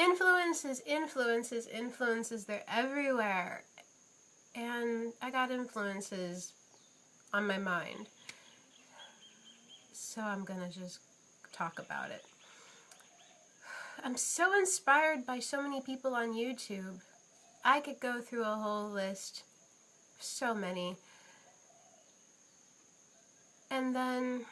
Influences, influences, influences, they're everywhere. And I got influences on my mind. So I'm gonna just talk about it. I'm so inspired by so many people on YouTube. I could go through a whole list, so many. And then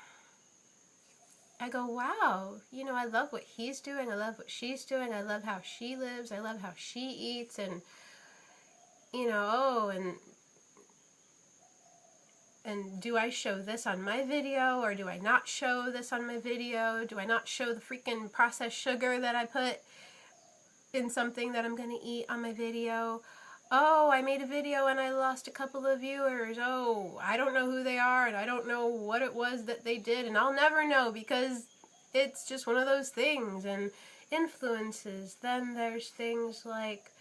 I go, wow, you know, I love what he's doing, I love what she's doing, I love how she lives, I love how she eats, and, you know, oh, and do I show this on my video, or do I not show this on my video? Do I not show the freaking processed sugar that I put in something that I'm going to eat on my video? Oh, I made a video and I lost a couple of viewers. Oh, I don't know who they are and I don't know what it was that they did, and I'll never know because it's just one of those things. And influences, then there's things like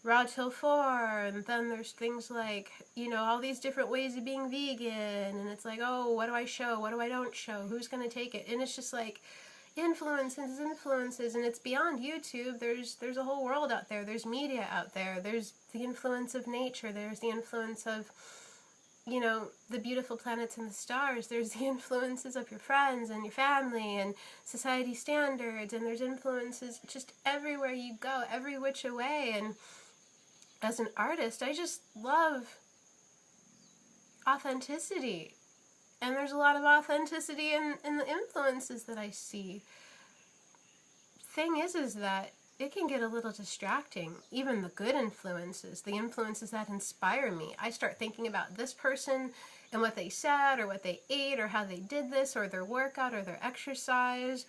Raw Till 4, and then there's things like, you know, all these different ways of being vegan, and it's like, oh, what do I show, what do I don't show, who's going to take it? And it's just like, influences, influences, and it's beyond YouTube. There's a whole world out there. There's media out there. There's the influence of nature. There's the influence of, you know, the beautiful planets and the stars. There's the influences of your friends and your family and society standards, and there's influences just everywhere you go, every which way. And as an artist, I just love authenticity. And there's a lot of authenticity in the influences that I see. Thing is that it can get a little distracting. Even the good influences, the influences that inspire me. I start thinking about this person and what they said, or what they ate, or how they did this, or their workout, or their exercise,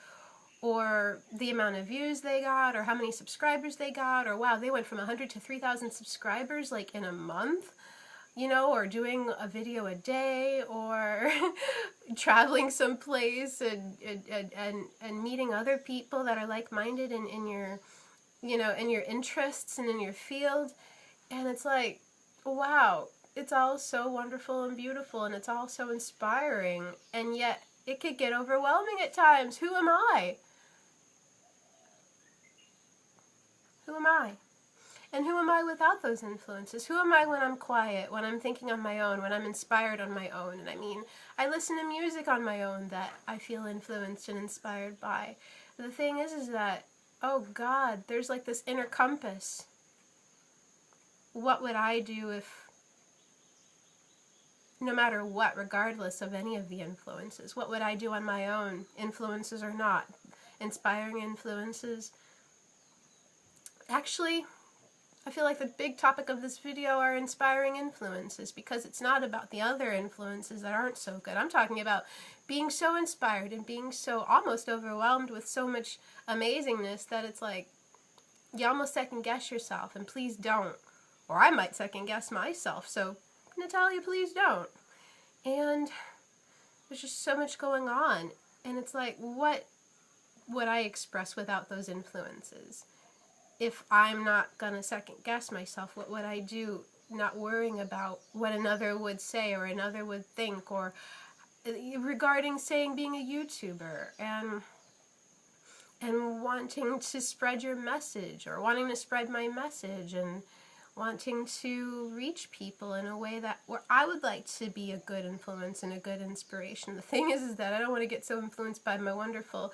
or the amount of views they got, or how many subscribers they got, or wow, they went from 100 to 3,000 subscribers like in a month. You know, or doing a video a day, or traveling someplace and meeting other people that are like-minded in your, you know, in your interests and in your field. And it's like, wow, it's all so wonderful and beautiful, and it's all so inspiring, and yet it could get overwhelming at times. Who am I? Who am I? And who am I without those influences? Who am I when I'm quiet, when I'm thinking on my own, when I'm inspired on my own? And I mean, I listen to music on my own that I feel influenced and inspired by. The thing is that, oh God, there's like this inner compass. What would I do if, no matter what, regardless of any of the influences, what would I do on my own, influences or not? Inspiring influences? Actually, I feel like the big topic of this video are inspiring influences, because it's not about the other influences that aren't so good. I'm talking about being so inspired and being so almost overwhelmed with so much amazingness that it's like you almost second guess yourself, and please don't. Or I might second guess myself, so Natalia, please don't. And there's just so much going on, and it's like, what would I express without those influences? If I'm not going to second guess myself, what would I do, not worrying about what another would say or another would think, or regarding saying being a YouTuber and wanting to spread your message, or wanting to spread my message, and wanting to reach people in a way that where I would like to be a good influence and a good inspiration. The thing is that I don't want to get so influenced by my wonderful,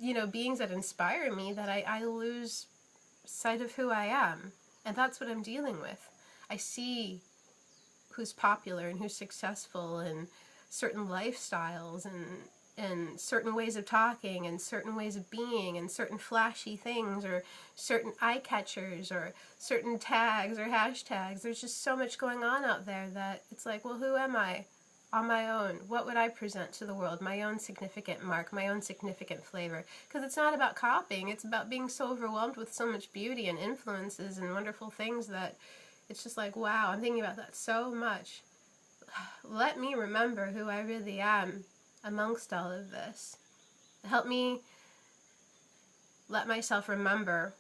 you know, beings that inspire me that I lose sight of who I am. And that's what I'm dealing with. I see who's popular and who's successful, and certain lifestyles, and certain ways of talking, and certain ways of being, and certain flashy things, or certain eye catchers, or certain tags or hashtags. There's just so much going on out there that it's like, well, who am I on my own? What would I present to the world? My own significant mark, my own significant flavor. Because it's not about copying, it's about being so overwhelmed with so much beauty and influences and wonderful things that it's just like, wow, I'm thinking about that so much. Let me remember who I really am amongst all of this. Help me let myself remember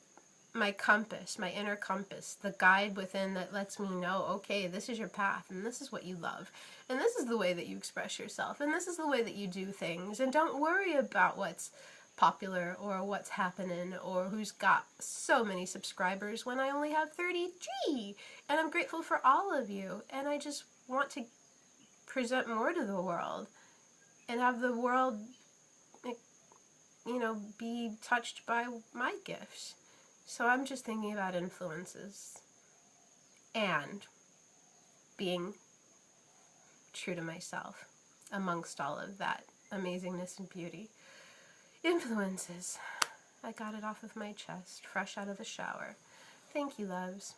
my compass, my inner compass, the guide within that lets me know, okay, this is your path, and this is what you love, and this is the way that you express yourself, and this is the way that you do things, and don't worry about what's popular or what's happening or who's got so many subscribers when I only have 33. And I'm grateful for all of you, and I just want to present more to the world and have the world, you know, be touched by my gifts. So I'm just thinking about influences and being true to myself amongst all of that amazingness and beauty. Influences. I got it off of my chest, fresh out of the shower. Thank you, loves.